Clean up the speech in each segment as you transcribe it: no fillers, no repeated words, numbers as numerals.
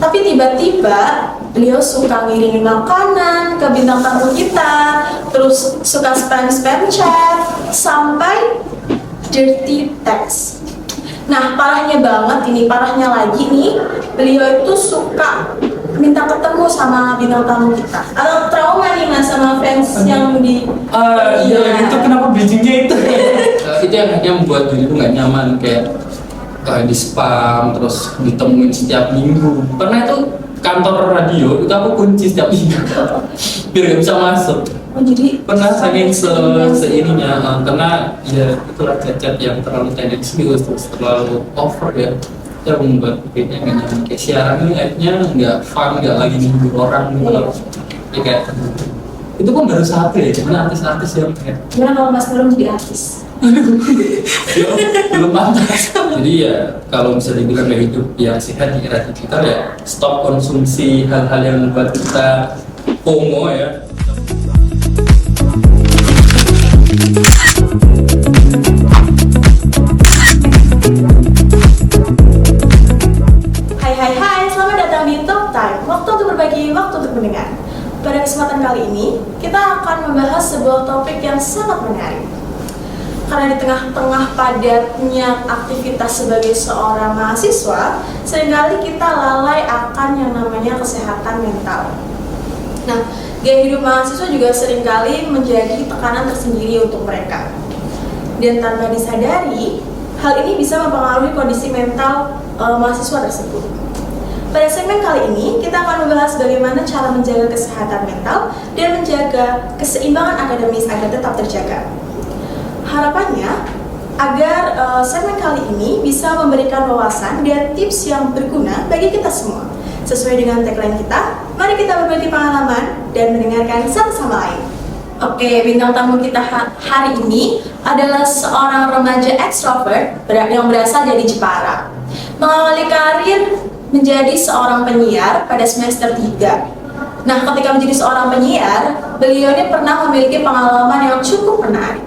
Tapi tiba-tiba beliau suka ngirimin makanan ke bintang tamu kita, terus suka spam chat, sampai dirty text. Nah, parahnya banget ini, parahnya lagi nih, beliau itu suka minta ketemu sama bintang tamu kita. Atau trauma nih mas sama fans yang di iya itu kenapa bridgingnya itu? Itu yang membuat diri itu nggak nyaman, kayak di spam terus ditemuin setiap minggu. Karena itu kantor radio itu aku kunci setiap minggu biar nggak bisa masuk. Oh, jadi Pernah saking seininya karena ya itulah cacat yang terlalu tendensius terus terlalu over ya, itu membuat kayaknya nggak nyaman. Kayak siaran ini akhirnya nggak fun, nggak lagi menghibur orang gitu loh. Ya, kayak itu pun baru satu ya, cuman artis-artis yang kayak gimana kalau mas belum jadi artis? belum pantas. Jadi ya kalau bisa dibilang gaya hidup yang sehat di era digital ya stop konsumsi hal-hal yang membuat kita FOMO ya. Hai, selamat datang di Talk Time, waktu untuk berbagi, waktu untuk mendengar. Pada kesempatan kali ini, kita akan membahas sebuah topik yang sangat menarik. Karena di tengah-tengah padatnya aktivitas sebagai seorang mahasiswa, seringkali kita lalai akan yang namanya kesehatan mental. Nah, gaya hidup mahasiswa juga seringkali menjadi tekanan tersendiri untuk mereka. Dan tanpa disadari, hal ini bisa mempengaruhi kondisi mental mahasiswa tersebut. Pada segmen kali ini, kita akan membahas bagaimana cara menjaga kesehatan mental dan menjaga keseimbangan akademis agar tetap terjaga. Harapannya, agar segmen kali ini bisa memberikan wawasan dan tips yang berguna bagi kita semua. Sesuai dengan tagline kita, mari kita berbagi pengalaman dan mendengarkan satu sama lain. Oke, bintang tamu kita hari ini adalah seorang remaja ekstrovert yang berasal dari Jepara. Mengawali karir menjadi seorang penyiar pada semester 3. Nah, ketika menjadi seorang penyiar, beliau ini pernah memiliki pengalaman yang cukup menarik.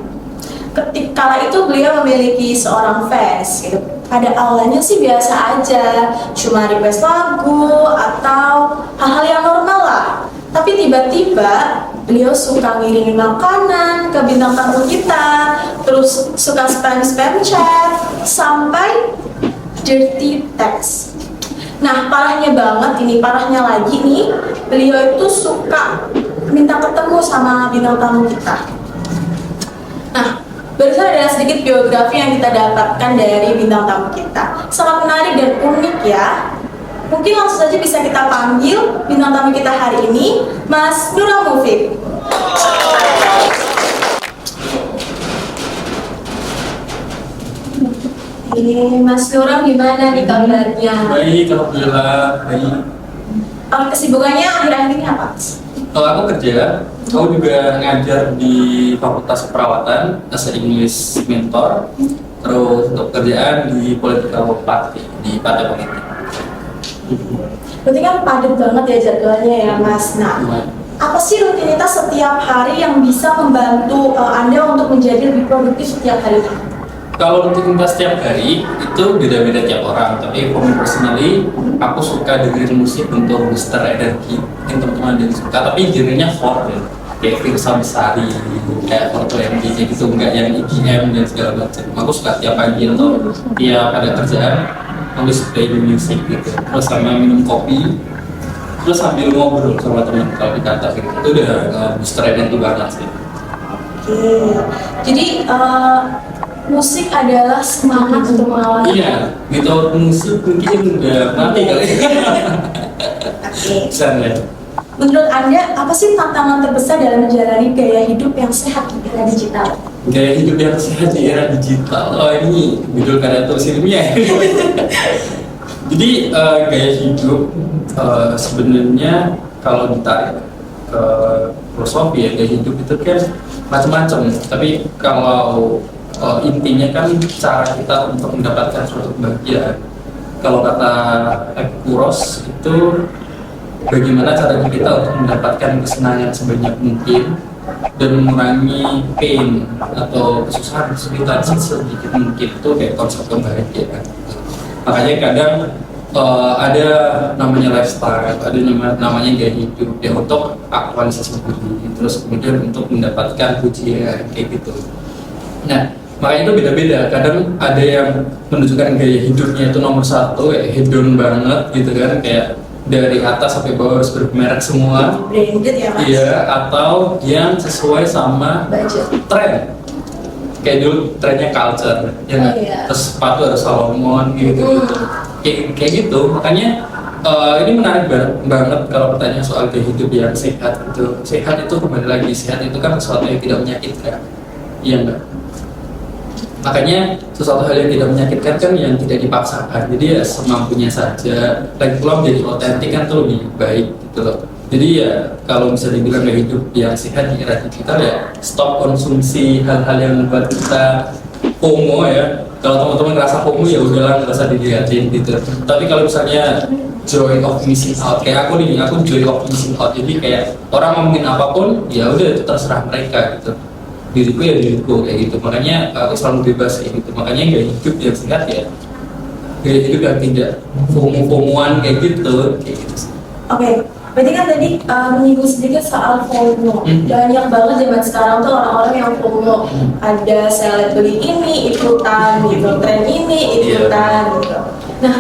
Ketika itu beliau memiliki seorang fans gitu. Pada awalnya sih biasa aja, cuma request lagu atau hal-hal yang normal lah. Tapi tiba-tiba beliau suka ngirimin makanan ke bintang tamu kita, terus suka spam chat, sampai dirty text. Nah, parahnya banget ini, parahnya lagi nih, beliau itu suka minta ketemu sama bintang tamu kita. Nah, barusan ada sedikit biografi yang kita dapatkan dari bintang tamu kita. Sangat menarik dan unik ya. Mungkin langsung saja bisa kita panggil bintang tamu kita hari ini, Mas Nurul Mufid. Mas Nurul gimana nih kabarnya? Baik, alhamdulillah baik. Kesibukannya akhir-akhir ini apa? Kalau aku kerja, aku juga ngajar di Fakultas Keperawatan, as English mentor. Terus untuk kerjaan di Political Party di Partai Politik. Berarti kan padat banget ya jadwalnya ya Mas. Nah, apa sih rutinitas setiap hari yang bisa membantu Anda untuk menjadi lebih produktif setiap harinya? Kalau rutinitas setiap hari itu beda-beda tiap orang, tapi for me personally, aku suka dengerin musik untuk booster energi. Mungkin teman-teman ada yang suka, tapi genrenya folk ya. Kayak Firsa Besari, kayak Porto yang gitu, enggak yang EDM dan segala macam. Aku suka tiap pagi atau tiap ada kerjaan, aku suka musik gitu. Terus sama minum kopi, terus sambil ngobrol sama teman kalau di kantor gitu. Itu udah booster energi banget sih. Oke, jadi musik adalah semangat untuk mengawali. Iya, metode musik mungkin udah mati kali. Oke. Bisa ya. Menurut Anda, apa sih tantangan terbesar dalam menjalani gaya hidup yang sehat di era digital? Gaya hidup yang sehat di era digital. Oh ini judul karya tulis ilmiah. Jadi gaya hidup sebenarnya kalau ditarik ke filosofi ya, gaya hidup itu kan macam-macam. Tapi kalau intinya kan cara kita untuk mendapatkan suatu kebahagiaan. Kalau kata Epikuros itu bagaimana cara kita untuk mendapatkan kesenangan sebanyak mungkin dan mengurangi pain atau kesusahan sedikit mungkin, itu kayak konsep kebahagiaan. Makanya kadang ada namanya lifestyle, ada namanya gaya hidup ya untuk aktualisasi diri, terus kemudian untuk mendapatkan pujian kayak gitu. Nah, makanya itu beda-beda. Kadang ada yang menunjukkan gaya hidupnya itu nomor satu, ya hedon banget gitu kan, kayak dari atas sampai bawah harus bermerek semua. Branded ya mas? Iya, atau yang sesuai sama Budget. tren. Kayak dulu trennya culture, ya nggak? Iya. Terus sepatu harus Salomon gitu. Kayak gitu. Makanya ini menarik banget kalau pertanyaan soal gaya hidup yang sehat itu. Sehat itu kembali lagi, sehat itu kan sesuatu yang tidak menyakitkan. Iya nggak? Makanya sesuatu hal yang tidak menyakitkan kan yang tidak dipaksakan. Jadi ya semampunya saja. Lagi pula menjadi otentik kan tuh lebih baik gitu loh. Jadi ya kalau bisa dibilang gaya hidup yang sehat di era digital ya stop konsumsi hal-hal yang membuat kita FOMO ya. Kalau teman-teman ngerasa FOMO ya udahlah nggak usah dilihatin gitu. Tapi kalau misalnya joy of missing out, kayak aku nih, aku joy of missing out. Jadi kayak orang ngomongin apapun ya udah itu terserah mereka gitu. Diriku ya diriku kayak gitu. Makanya aku selalu bebas kayak gitu. Makanya gaya hidup yang sehat ya gaya hidup yang tidak FOMO-FOMOan kayak gitu sih. Oke, berarti kan tadi menyinggung sedikit soal FOMO. Banyak banget zaman sekarang tuh orang-orang yang FOMO. Ada seleb beli ini, ikutan gitu, tren ini, ikutan gitu. Nah,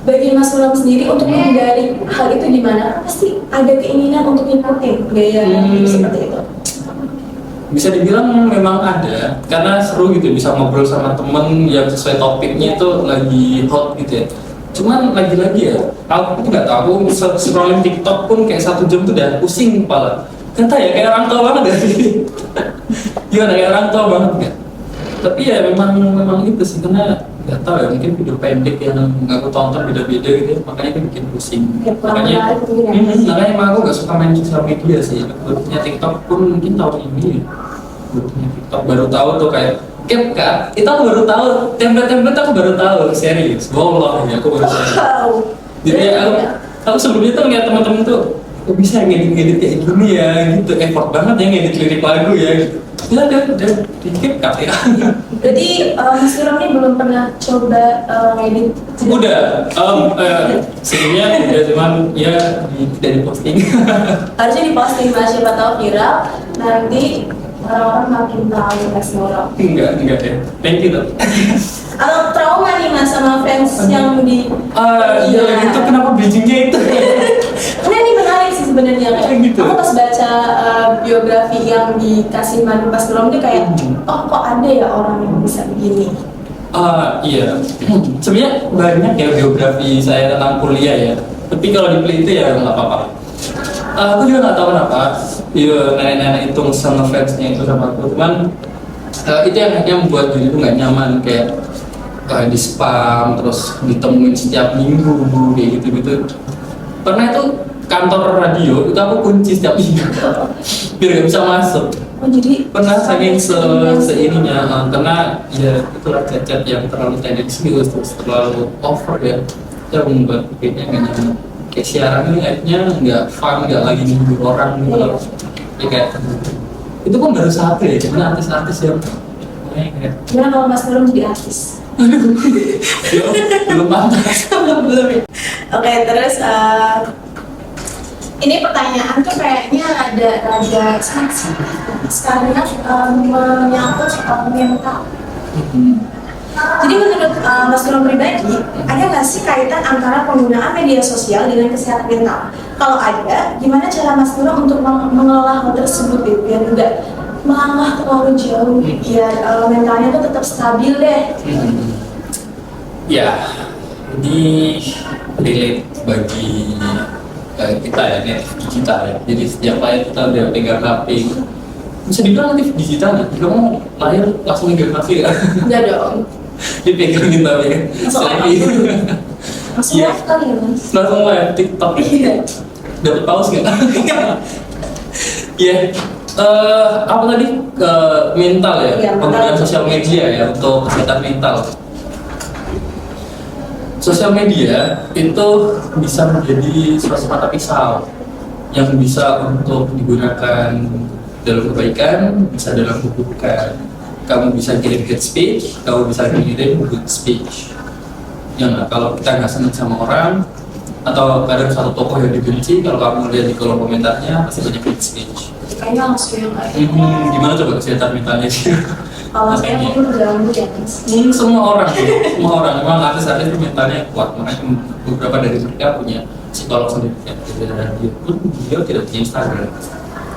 bagi Mas Sulam sendiri untuk menghindari hal itu gimana? Pasti ada keinginan untuk ngikutin gaya hidup seperti itu. Bisa dibilang memang ada, karena seru gitu bisa ngobrol sama temen yang sesuai topiknya itu lagi hot gitu ya. Cuman lagi-lagi ya, aku nggak tahu, aku scrolling TikTok pun kayak 1 jam tuh udah pusing kepala. Kata ya kayak orang tua banget ya. Gimana kayak orang tua banget nggak? Tapi ya memang itu sih, karena nggak tahu ya, mungkin video pendek yang aku tonton beda-beda gitu ya, makanya itu bikin pusing. Makanya emang aku nggak suka main sosial media sih. Buatnya TikTok pun mungkin tahun ini. Buatnya TikTok baru tahu tuh kayak CapCut, itu aku baru tahu, template aku baru tahu, serius, wallah ya aku baru tahu. Jadi aku sebelumnya tuh ngeliat teman-teman tuh, kok bisa ngedit kayak gini ya, gitu, effort banget ya ngedit lirik lagu ya, gitu. Ya udah di CapCut ya. Berarti Mas Sulam ini belum pernah coba ngedit? Udah, sebelumnya udah cuman ya tidak diposting. Harusnya diposting mas, siapa tahu viral, nanti orang-orang makin tahu Mas Sulam. Enggak ya, thank you loh. Atau trauma nih mas sama fans yang di Iya itu kenapa bridgingnya itu? Nah ini menarik sih sebenarnya kayak Gitu. aku pas baca biografi yang dikasih Manu Mas Sulam itu kayak oh kok ada ya orang yang bisa begini. Iya, sebenarnya banyak ya biografi saya tentang kuliah ya. Tapi kalau dipeliti ya nggak apa-apa. Aku juga nggak tahu kenapa. Iya, nenek-nenek itu sama fansnya itu sama aku. Cuman itu yang membuat diri itu nggak nyaman, kayak di spam terus ditemuin setiap minggu kayak gitu. Pernah itu kantor radio itu aku kunci setiap minggu biar nggak bisa masuk. Oh jadi Pernah saking seininya, karena ya itulah cacat yang terlalu tendensius terus terlalu over ya, itu membuat kayaknya nggak nyaman. Kayak siaran ini kayaknya nggak fun, nggak lagi menghibur orang gitu loh. Ya kayak itu pun baru satu ya, cuman artis-artis yang kayak gimana kalau Mas Sulam jadi artis? ya, belum pantas. Belum ya? Oke, terus ini pertanyaan tuh kayaknya ada sensitif karena menyangkut soal mental. Jadi menurut Mas Sulam pribadi, ada nggak sih kaitan antara penggunaan media sosial dengan kesehatan mental? Kalau ada, gimana cara Mas Sulam untuk mengelola hal tersebut gitu, biar tidak melangkah terlalu jauh, biar mentalnya tuh tetap stabil deh? Ya, ini relate bagi kita ya, native digital ya. Jadi setiap lahir kita udah pegang HP. Bisa dibilang native digital ya? Kamu lahir langsung pegang HP ya? Enggak dong. Dipegangin tapi kan? Langsung live kali ya mas? Langsung live TikTok. Iya. Dapat paus nggak? Iya. Apa tadi ke mental ya? Iya, Penggunaan mental. sosial media ya untuk kesehatan mental. Sosial media itu bisa menjadi suatu mata pisau yang bisa untuk digunakan dalam kebaikan, bisa dalam keburukan. Kamu bisa kirim hate speech, kamu bisa kirim good speech. Ya nggak, kalau kita nggak senang sama orang atau kadang satu tokoh yang dibenci, kalau kamu lihat di kolom komentarnya pasti banyak hate speech. Kayaknya langsung yang kayak Gimana coba kesehatan mentalnya sih? kalau saya mungkin ganggu ya Mas. Semua orang sih, semua orang. Memang artis-artis itu mentalnya kuat, makanya beberapa dari mereka punya psikolog sendiri. Ya, dan dia pun tidak punya Instagram.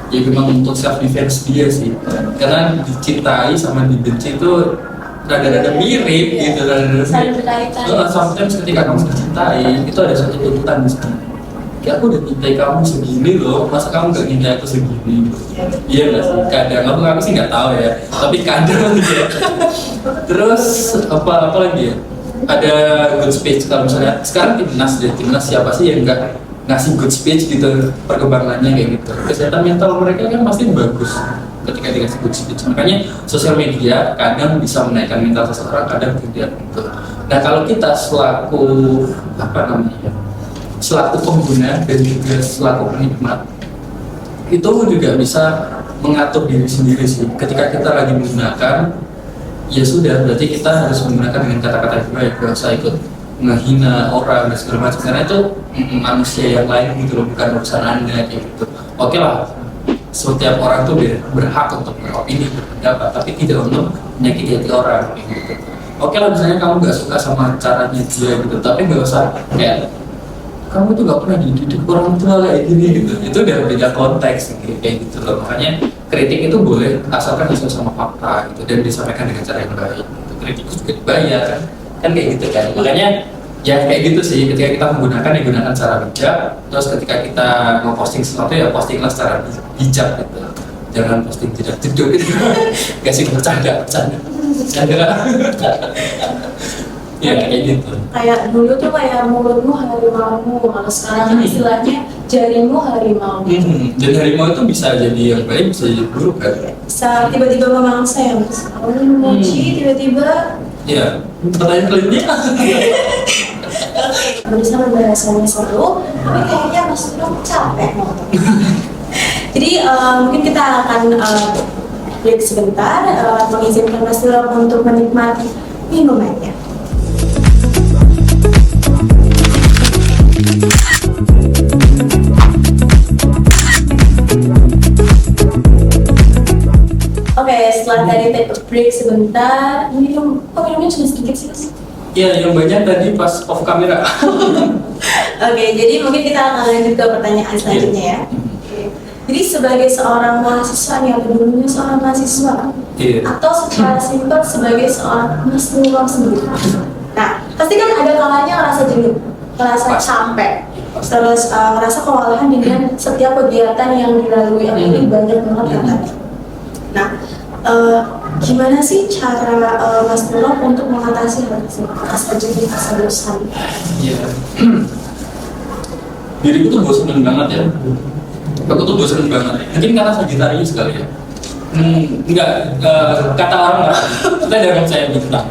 Ya memang untuk self defense dia sih, karena dicintai sama dibenci itu rada-rada mirip gitu, rada-rada Saling mirip. berkaitan. Sometimes ketika kamu dicintai, itu ada satu tuntutan di sana. Kayak aku udah cintai kamu segini loh, masa kamu gak cintai aku segini? Iya nggak sih? Kadang aku sih nggak tahu ya, tapi kadang gitu. Terus apa lagi ya? Ada good speech kalau misalnya sekarang timnas siapa sih yang nggak ngasih good speech gitu, perkembangannya kayak gitu. Kesehatan mental mereka kan pasti bagus ketika dikasih good speech. Makanya sosial media kadang bisa menaikkan mental seseorang, kadang tidak gitu. Nah kalau kita selaku selaku pengguna dan juga selaku penikmat, itu juga bisa mengatur diri sendiri sih. Ketika kita lagi menggunakan, ya sudah, berarti kita harus menggunakan dengan kata-kata yang baik, gak usah ikut menghina orang dan segala macam, karena itu manusia yang lain gitu loh, bukan urusan Anda kayak gitu. Oke lah, setiap orang tuh berhak untuk beropini, berpendapat, tapi tidak untuk menyakiti hati orang kayak gitu. Oke lah, misalnya kamu gak suka sama caranya dia gitu, tapi gak usah kayak kamu tuh gak pernah dididik orang tua kayak gini gitu. Itu udah beda konteks kayak gitu loh. Makanya kritik itu boleh asalkan sesuai sama fakta gitu, dan disampaikan dengan cara yang baik gitu. Kritik juga dibayar kan kayak gitu kan. Makanya ya kayak gitu sih, ketika kita menggunakan ya gunakan secara bijak. Terus ketika kita mau posting sesuatu ya postinglah secara bijak gitu, jangan posting tidak jujur gitu. Gak sih, bercanda ya kayak gitu. Kayak dulu tuh kayak mulutmu harimaumu, kalau sekarang istilahnya jarimu harimau. Dan harimau itu bisa jadi yang baik, bisa jadi buruk kan. Bisa tiba-tiba memangsa ya Mas. Kalau emoji tiba-tiba. Ya, pertanyaan selanjutnya. Berusaha bahasanya seru, tapi kayaknya Mas Nurul capek ngomong. Jadi mungkin kita akan break sebentar, mengizinkan Mas Nurul untuk menikmati minumannya. Oke, setelah tadi take a break sebentar, minumnya cuma sedikit sih Mas? Iya, yang banyak tadi pas off kamera. Oke, jadi mungkin kita akan lanjut ke pertanyaan selanjutnya ya. Oke. Jadi sebagai seorang mahasiswa nih, atau dulunya seorang mahasiswa, atau secara simpel sebagai seorang Mas Nurul sendiri. Nah, pasti kan ada kalanya ngerasa jenuh, ngerasa capek, terus ngerasa kewalahan dengan setiap kegiatan yang dilalui ini banyak banget kan tadi. Nah, gimana sih cara Mas Nurul untuk mengatasi hal tersebut, rasa jenuh, rasa bosan? Iya. Diriku tuh bosan banget ya. Aku tuh bosan banget. Mungkin karena Sagittarius sekali ya. Enggak, kata orang lah. Kita jangan saya bintang.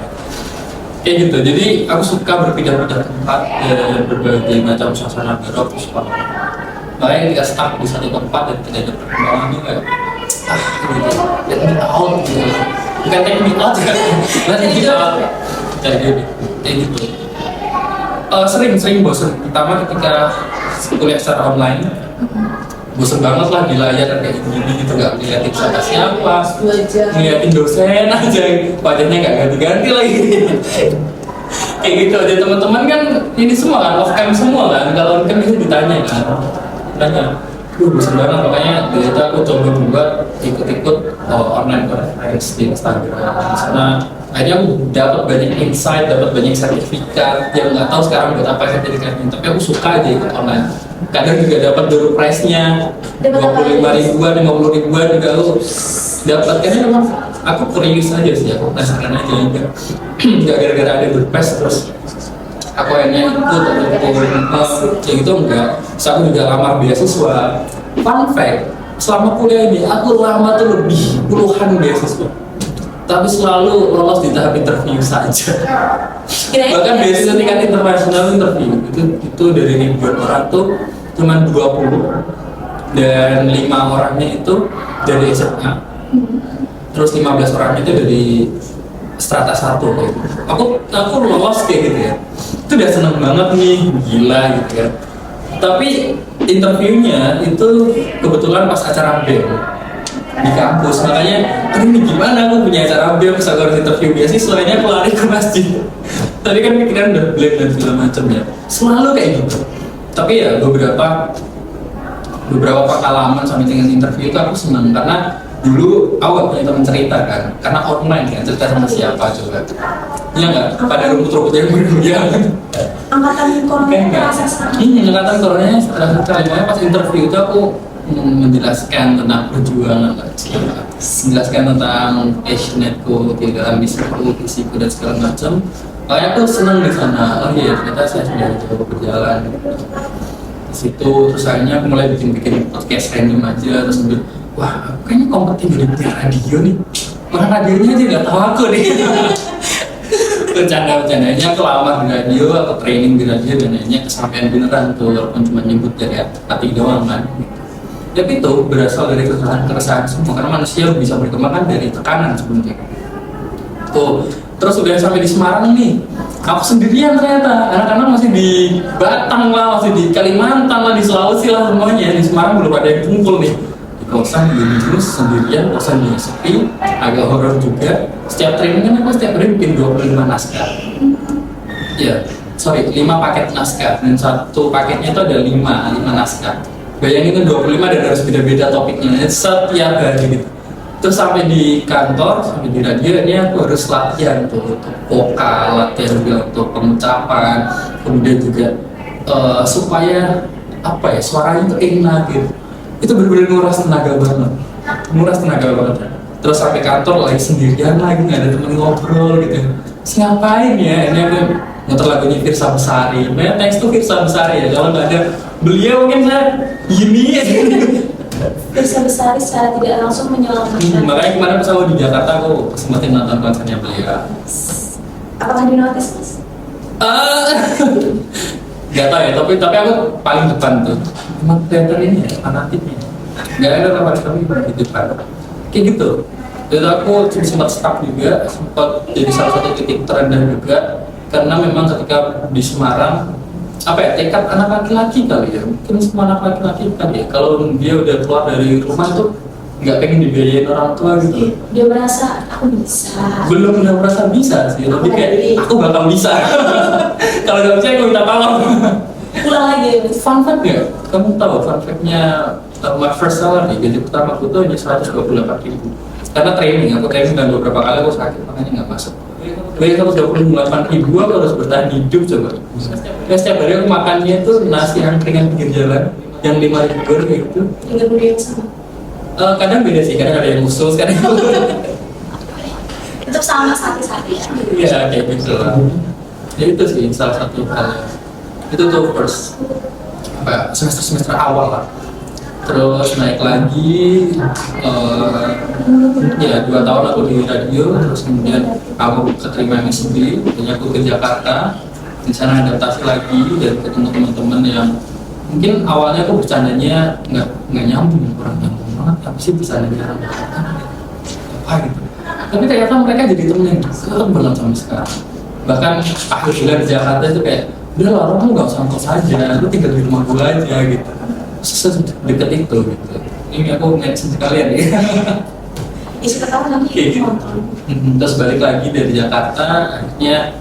Kayak gitu. Jadi aku suka berpindah-pindah tempat dan berbagai macam suasana baru. Aku suka. Makanya ketika stuck di satu tempat dan tidak ada perkembangan itu kayak let me out gitu. Bukan take me out ya. Let me out. Kayak gitu. Sering bosan. Pertama ketika kuliah secara online, bosan banget lah di layar kayak gini gitu, nggak ngeliatin siapa, ngeliatin dosen aja, wajahnya nggak ganti-ganti lagi. Kayak gitu aja. Teman-teman kan ini semua kan off cam semua kan, kalau on cam bisa ditanya kan, bosan banget. Makanya dari itu aku coba buat ikut-ikut online conference di Instagram. Di sana akhirnya aku dapat banyak insight, dapat banyak sertifikat yang nggak tahu sekarang buat apa sertifikatnya, tapi aku suka aja ikut online. Kadang juga dapat door prize-nya 25 ribuan, 50 ribuan juga aku dapat. Karena memang aku curious aja sih, aku penasaran aja juga. Nggak gara-gara ada door prize terus aku akhirnya ikut ataupun kayak gitu, enggak. Terus aku juga lamar beasiswa. Fun fact, selama kuliah ini aku lama tuh lebih puluhan beasiswa, tapi selalu lolos di tahap interview saja. Bahkan beasiswa tingkat internasional interview itu dari ribuan orang tuh cuma 20, dan 5 orangnya itu dari SMA, terus 15 orangnya itu dari strata 1 kayak gitu. Aku lolos kayak gitu ya. Itu udah seneng banget nih, gila gitu ya. Tapi interviewnya itu kebetulan pas acara BEM di kampus, makanya aduh ini gimana, aku punya acara BEM terus aku harus interview beasiswa, ini aku lari ke masjid. Tadi kan pikiran udah blank dan segala macam ya, selalu kayak gitu. Tapi ya beberapa pengalaman sampai dengan interview itu aku senang karena dulu awal punya teman cerita kan, karena online kan, cerita sama siapa coba, iya nggak, pada rumput-rumput yang bergoyang. Angkatan corona terasa sekali. Angkatan coronanya terasa sekali. Makanya pas interview itu aku menjelaskan tentang perjuangan, menjelaskan tentang passionate-ku, tidak ambisiku, visiku dan segala macam. Makanya aku senang di sana. Oh iya, ternyata saya sudah coba berjalan di situ. Terus akhirnya aku mulai bikin podcast random aja, terus sambil wah, kayaknya kompeten jadi penyiar radio nih. Orang radionya aja nggak tahu aku nih. Bercanda-bercandanya aku lamar di radio, aku training di radio, dan akhirnya kesampaian beneran tuh, walaupun cuma nyebut dari hati doang kan. Tapi itu berasal dari keresahan semua, karena manusia bisa berkembang kan dari tekanan sebenarnya. Tuh, terus udah sampai di Semarang nih, aku sendirian ternyata, anak-anak masih di Batang lah, masih di Kalimantan lah, di Sulawesi lah semuanya. Di Semarang belum ada yang kumpul nih. Di kosan di Binus sendirian, kosan yang sepi, agak horor juga. Setiap training kan aku setiap hari bikin 25 naskah. Ya, 5 paket naskah, dan satu paketnya itu ada 5 naskah. Bayangin itu 25 dan harus beda-beda topiknya setiap hari gitu. Terus sampai di kantor, sampai di radio ini aku harus latihan tuh untuk vokal, latihan juga untuk pengucapan, kemudian juga supaya apa ya, suaranya tuh enak gitu. Itu benar-benar nguras tenaga banget. Terus sampai kantor lagi sendirian lagi, nggak ada temen ngobrol gitu. Terus ngapain ya? Ini aku nyetel lagunya Firsa Besari. Nah, thanks to Firsa Besari ya. Kalau nggak ada beliau mungkin saya gini. Firsa Besari secara tidak langsung menyelamatkan. Makanya kemarin pas aku di Jakarta aku kesempatin nonton konsernya beliau. Apakah di notice mas? Gak tau ya, tapi aku paling depan tuh. Emang kelihatan ini ya, fanatiknya. Gak ada lawan kami di depan. Kayak gitu. Dan aku sempat stuck juga, sempat jadi salah satu titik terendah juga. Karena memang ketika di Semarang, apa ya, tekad anak laki-laki kali ya. Mungkin semua anak laki-laki kali ya. Kalau dia udah keluar dari rumah tuh nggak pengen dibiayain orang tua gitu. Dia merasa aku bisa. Belum udah merasa bisa sih, lebih kayak aku bakal bisa. Kalau nggak bisa aku minta tolong. Pulang lagi. Fun fact nggak? Kamu tahu fun fact-nya my first salary gaji pertama aku tuh hanya 128.000. Karena training, aku training dan beberapa kali aku sakit makanya nggak masuk. Dari 128.000 aku harus bertahan hidup coba. Ya, setiap hari aku makannya tuh nasi angkringan pinggir jalan yang 5.000 kayak gitu. Tinggal beli yang sama. Kadang beda sih, kadang ada yang khusus, kadang Itu sama sate-sate ya. iya kayak gitu lah. Ya itu sih salah satu hal. Itu tuh first semester awal lah. Terus naik lagi, ya 2 tahun aku di radio, terus kemudian aku keterima MSB, dan aku ke Jakarta. Di sana adaptasi lagi dan ketemu teman-teman yang mungkin awalnya aku bercandanya nggak nyambung, kurang nyambung banget, tapi sih bercandanya apa gitu. Tapi ternyata mereka jadi temen yang tetap berlanjut sampai sekarang. Bahkan akhir bulan di Jakarta itu kayak, udah lah, kamu nggak usah ngkos aja, lu tinggal di rumah gue aja gitu. Deket itu gitu. Ini aku mention sekalian ya. Isi ketahuan nanti Gitu. Terus balik lagi dari Jakarta, akhirnya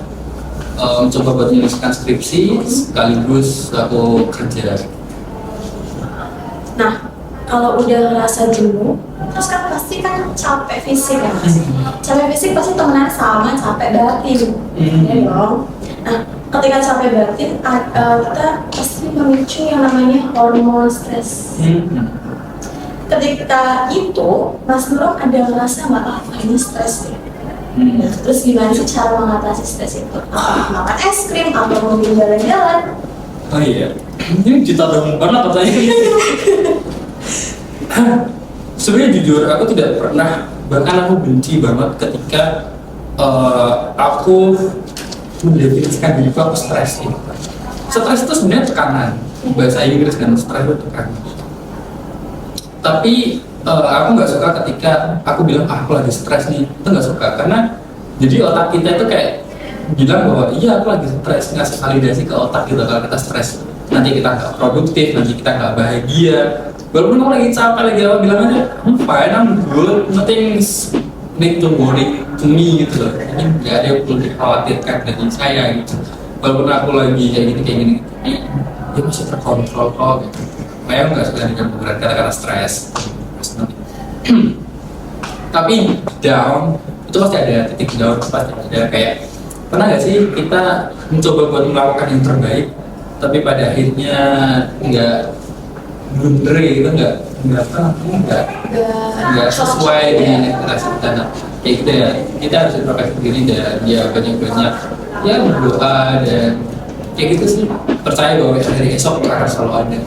mencoba buat menyelesaikan skripsi sekaligus aku kerja. Nah, kalau udah ngerasa jenuh, terus kan pasti kan capek fisik kan mas. Capek fisik pasti temenan sama capek batin, ya dong. Nah, ketika capek batin, kita pasti memicu yang namanya hormon stres. Ketika itu, Mas Nurul ada ngerasa nggak, ini stres nih. Nah, terus gimana sih cara mengatasi stres itu? Makan es krim atau mungkin jalan-jalan? Oh iya, ini juta dong banget pertanyaannya. Sebenarnya jujur, aku tidak pernah, bahkan aku benci banget ketika aku mendefinisikan diriku aku stres gitu. Stres itu sebenarnya tekanan, bahasa Inggris kan, stres itu tekanan. Tapi aku nggak suka ketika aku bilang aku lagi stres nih, itu nggak suka karena Jadi otak kita itu kayak bilang bahwa iya aku lagi stres, ngasih validasi ke otak gitu. Kalau kita stres nanti kita nggak produktif, nanti kita nggak bahagia. Walaupun kamu lagi capek, lagi apa, bilang aja I'm fine, I'm good, nothing need to worry to me gitu loh. Ini nggak ada yang perlu dikhawatirkan dari saya gitu. Walaupun aku lagi kayak gini, dia masih terkontrol kok gitu. Kayak nggak suka dengan berat kata-kata stres. Tapi down itu pasti ada titik down, pasti ada kayak pernah nggak sih kita mencoba buat melakukan yang terbaik, tapi pada akhirnya nggak blunder gitu, nggak sesuai dengan ekspektasi kita. Nah, kayak gitu ya, kita harus introspeksi diri dan ya banyak-banyak ya berdoa dan kayak gitu sih, percaya bahwa hari esok akan selalu ada.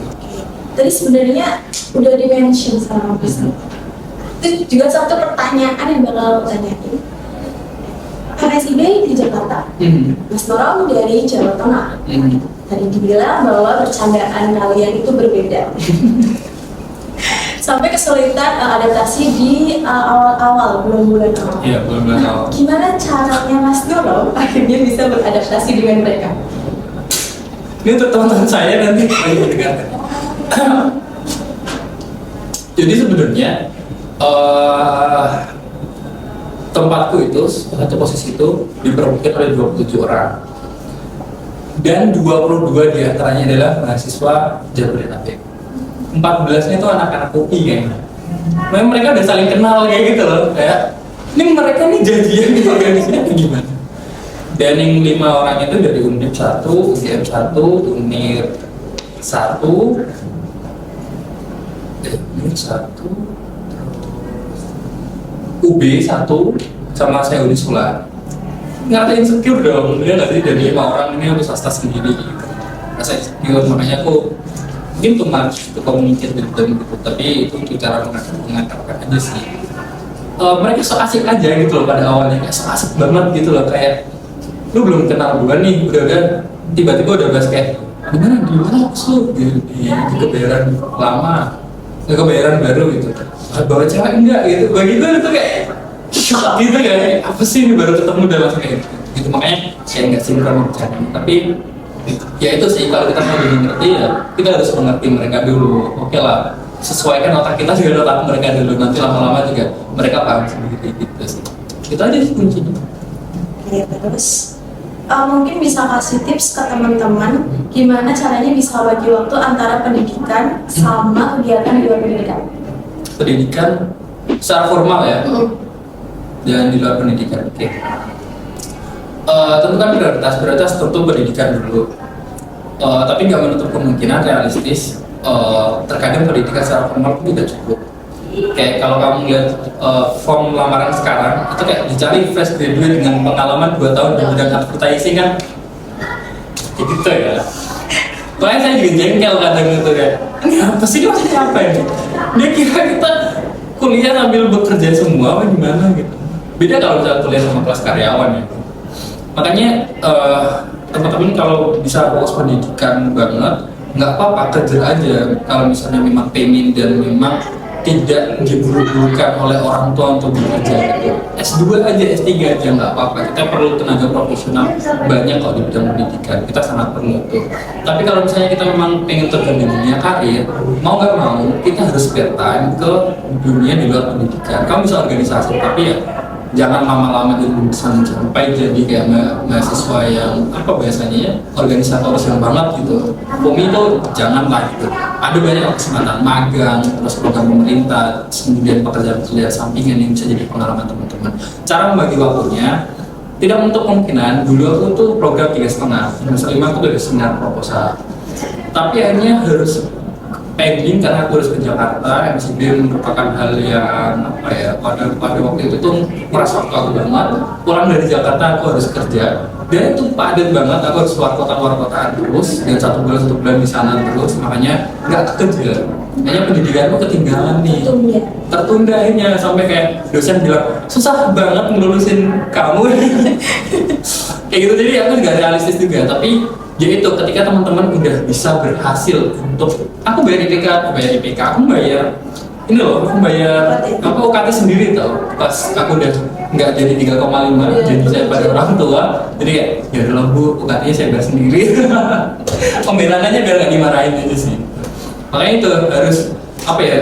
Tadi sebenarnya udah di-mention sama Mas. Itu juga satu pertanyaan yang bakal aku tanyain. KSIB di Jakarta, Mas Norong dari Jawa Tengah. Tadi dibilang bahwa bercandaan kalian itu berbeda. Sampai kesulitan adaptasi di awal-awal, bulan-bulan awal. Iya, bulan-bulan awal. Gimana caranya Mas Norong akhirnya bisa beradaptasi dengan mereka? Ini untuk teman-teman saya nanti lagi mendengarkan. Jadi sebenarnya tempatku itu, satu posisi itu diperebutkan oleh 27 orang dan 22 diantaranya adalah mahasiswa Jabodetabek. 14-nya itu anak-anak UI kayaknya. Memang mereka udah saling kenal kayak gitu loh, kayak ini mereka nih jadian di organisasi gimana. Dan yang 5 orang itu dari UNIP 1, UGM 1, UNIR 1, UB 1, sama saya Unisula. Nggak insecure dong, dia nggak sih dari 5 orang ini harus swasta sendiri gitu. Rasa insecure, makanya aku mungkin tuh harus komunikasi with them gitu, tapi itu cara mengatakan aja sih. Mereka so asik aja gitu loh pada awalnya, kayak so asik banget gitu loh, kayak lu belum kenal gue nih, udah tiba-tiba udah bahas kayak gimana di mana lu di kebayaran lama, kebayaran baru gitu, bawa cewek enggak gitu, bagi gue itu kayak shock gitu ya, apa sih ini baru ketemu udah langsung kayak gitu. Makanya saya nggak sinkron bercanda, tapi ya itu sih, kalau kita mau lebih ngerti ya kita harus mengerti mereka dulu. Oke lah, sesuaikan otak kita dengan otak mereka dulu, nanti lama-lama juga mereka paham sendiri gitu sih. Itu aja sih kuncinya. Oke, terus mungkin bisa kasih tips ke teman-teman gimana caranya bisa bagi waktu antara pendidikan sama kegiatan di luar pendidikan. Pendidikan secara formal ya, dan di luar pendidikan. Oke. Tentukan prioritas tentu pendidikan dulu. Tapi nggak menutup kemungkinan realistis. Terkadang pendidikan secara formal itu tidak cukup. Kayak kalau kamu lihat form lamaran sekarang, itu kayak dicari fresh graduate dengan pengalaman 2 tahun di bidang advertising kan, kayak gitu ya. Makanya saya juga jengkel kadang gitu kan. Apa sih dia maksudnya apa ini? Dia kira kita kuliah sambil bekerja semua apa gimana gitu. Beda kalau misalnya kuliah sama kelas karyawan ya. Makanya teman-teman kalau bisa fokus pendidikan banget, nggak apa-apa, kejar aja. Kalau misalnya memang pengen dan memang tidak diburu-burukan oleh orang tua untuk bekerja gitu. S2 aja, S3 aja nggak apa-apa. Kita perlu tenaga profesional banyak kalau di bidang pendidikan. Kita sangat perlu itu. Tapi kalau misalnya kita memang pengen terjun di dunia karir, mau nggak mau kita harus spare time ke dunia di luar pendidikan. Kamu bisa organisasi, tapi ya jangan lama-lama dulu sampai jadi kayak mahasiswa yang apa biasanya ya, organisatoris yang banget gitu. Umi itu janganlah gitu. Ada banyak kesempatan magang, terus program pemerintah, kemudian pekerjaan sampingan yang bisa jadi pengalaman teman-teman. Cara membagi waktunya tidak menutup kemungkinan. Dulu aku tuh program 3,5, semester 5 aku dari seminar proposal. Tapi akhirnya harus pending karena aku harus ke Jakarta. MCD merupakan hal yang apa ya, pada waktu itu tuh merasa waktu aku banget. Pulang dari Jakarta aku harus kerja dan itu padat banget, aku harus keluar kotaan terus dan 1 bulan di sana terus, makanya nggak kerja. Kayaknya pendidikanku ketinggalan nih, tertunda akhirnya, sampai kayak dosen bilang susah banget ngelulusin kamu kayak gitu. Jadi aku nggak realistis juga, tapi ya itu ketika teman-teman udah bisa berhasil untuk aku bayar IPK, aku bayar ini loh, aku bayar apa UKT sendiri tau. Pas aku udah nggak jadi 3,5, jadi saya pada orang tua. Jadi kayak ya udah Bu, UKT-nya saya bayar sendiri. Pembelanannya biar nggak dimarahin aja sih. Makanya itu harus apa ya,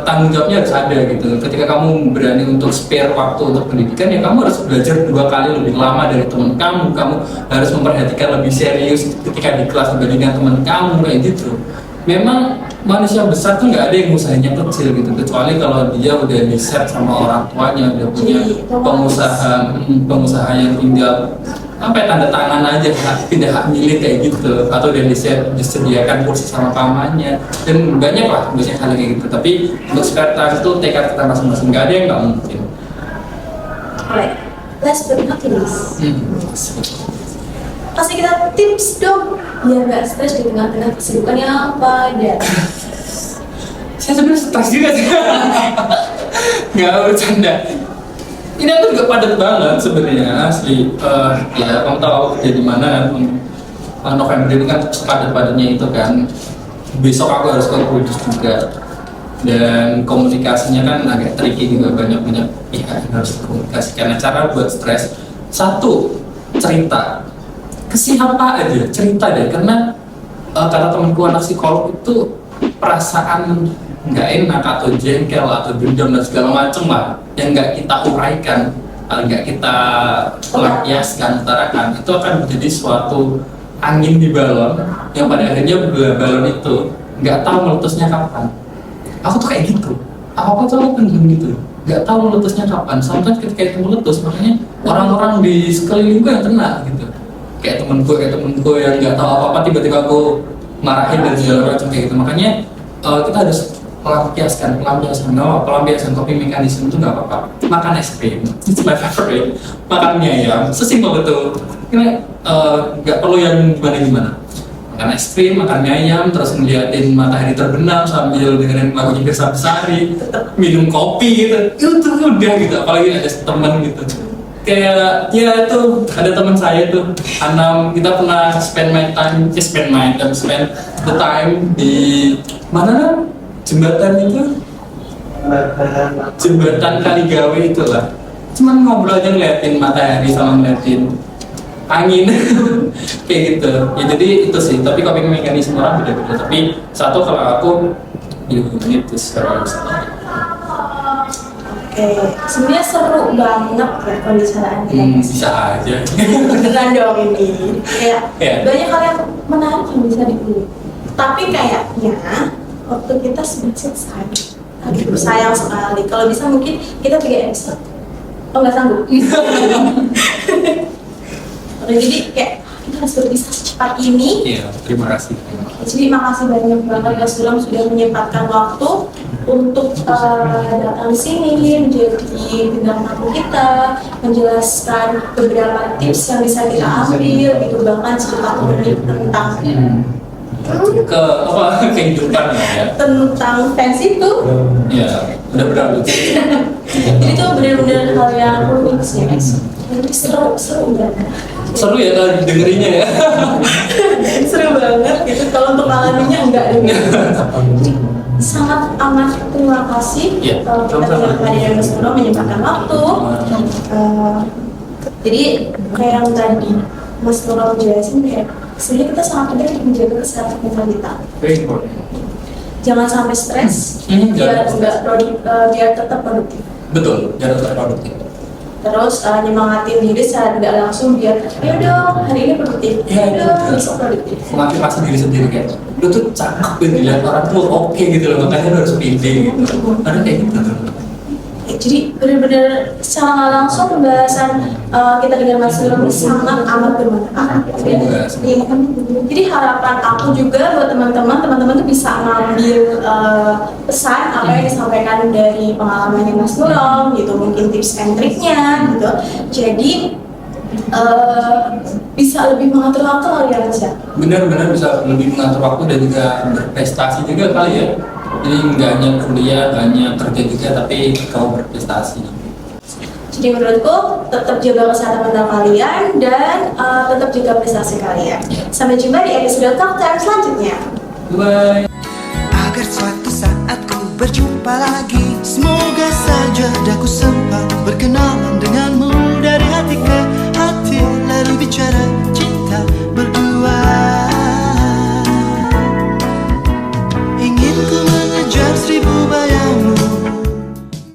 tanggung jawabnya harus ada gitu. Ketika kamu berani untuk spare waktu untuk pendidikan, ya kamu harus belajar 2 kali lebih lama dari teman kamu. Kamu harus memperhatikan lebih serius ketika di kelas dibandingkan teman kamu kayak gitu. Memang manusia besar tuh nggak ada yang usahanya kecil gitu, kecuali kalau dia udah di set sama orang tuanya, udah punya pengusaha yang tinggal apa ya, tanda tangan aja, tidak hak milik kayak gitu, atau udah disediakan kursi sama pamannya, dan banyak hal kayak gitu. Tapi untuk spare time itu tekad kita masing-masing, nggak ada yang nggak mungkin. Alright, last but not least, kasih kita tips dong biar nggak stres di tengah-tengah kesibukan yang padat. Saya sebenarnya stres juga sih. Nggak bercanda. Ini aku juga padat banget sebenarnya asli. Ya kamu tahu kerja di mana kan, November ini kan padat-padatnya itu kan. Besok aku harus ke Kudus juga. Dan komunikasinya kan agak tricky juga, banyak pihak yang harus komunikasikan. Karena cara buat stres, satu, cerita ke siapa aja, cerita deh. Karena kata temanku anak psikolog itu perasaan nggak enak atau jengkel atau dendam dan segala macam lah yang nggak kita uraikan, nggak kita lampiaskan, utarakan, itu akan menjadi suatu angin di balon yang pada akhirnya balon itu nggak tahu meletusnya kapan. Aku tuh kayak gitu, apa tuh aku pendem gitu, nggak tahu meletusnya kapan. Sampai ketika itu meletus, makanya orang-orang di sekelilingku yang kena gitu. Kayak temenku yang nggak tahu apa-apa tiba-tiba aku marahin dan segala macam kayak gitu. Makanya kita harus pelampiasan coping mechanism itu nggak apa-apa. Makan es krim, it's my favorite. Makan mie ayam, sesimpel itu. Ini nggak perlu yang gimana-gimana. Makan es krim, makan mie ayam, terus ngeliatin matahari terbenam sambil dengerin lagunya Pirsa Besari, minum kopi gitu. Itu udah gitu. Apalagi ada teman gitu. Kayak ya itu ada teman saya tuh Anam, kita pernah spend the time di mana jembatan itu, jembatan Kaligawe itulah, cuman ngobrol aja ngeliatin matahari sama ngeliatin angin kayak gitu ya. Jadi itu sih, tapi coping mechanism orang beda-beda. Tapi satu, kalau aku itu sekarang sebenarnya seru banget ya pembicaraan kita. Bisa aja. Beneran dong ini. Kayak banyak hal yang menarik yang bisa dikulik. Tapi kayaknya waktu kita sudah selesai. Aduh, sayang sekali. Kalau bisa mungkin kita 3 episode. Oh nggak sanggup. Jadi kayak kita harus berpisah secepat ini. Iya, terima kasih. Jadi makasih banyak banget Mas Sulam sudah menyempatkan waktu untuk datang sini menjadi bintang tamu kita, menjelaskan beberapa tips yang bisa kita ambil gitu, bahkan cerita unik tentang kehidupan ya, tentang fans itu. Ya, udah berapa? Jadi itu benar-benar hal yang unik sih guys. Jadi seru banget. Seru ya kalau dengerinnya ya. Seru banget gitu. Kalau untuk alaminya enggak deh. Sangat amat terima kasih kita dengan kehadiran Mas Nuroh menyempatkan waktu. Jadi kayak yang tadi Mas Nuroh jelasin, kayak sebenarnya kita sangat penting untuk menjaga kesehatan mental kita. Jangan sampai stres, biar tetap produktif. Betul, biar tetap produktif. Terus nyemangatin diri secara tidak langsung biar ayo dong hari ini produktif, ayo dong besok produktif. Motivasi diri sendiri kayak lu tuh cakep gitu, dilihat orang tuh oke gitu loh, makanya lu harus pede gitu. Ada kayak gitu. Jadi benar-benar secara nggak langsung pembahasan kita dengan Mas Nuroh ini sangat amat bermanfaat. Jadi harapan aku juga buat teman-teman tuh bisa ngambil pesan apa yang disampaikan dari pengalamannya Mas Nuroh gitu, mungkin tips and triknya gitu. Jadi bisa lebih mengatur waktu kali ya Mas ya? Benar-benar bisa lebih mengatur waktu dan juga berprestasi juga kali ya. Jadi nggak hanya kuliah, nggak hanya kerja juga, tapi kau berprestasi. Jadi menurutku tetap jaga kesehatan mental kalian dan tetap jaga prestasi kalian. Sampai jumpa di episode Talk Time selanjutnya. Bye. Agar suatu saat ku berjumpa jumpa lagi. Semoga saja daku sempat berkenalan denganmu, dari hati ke hati lalu bicara cinta.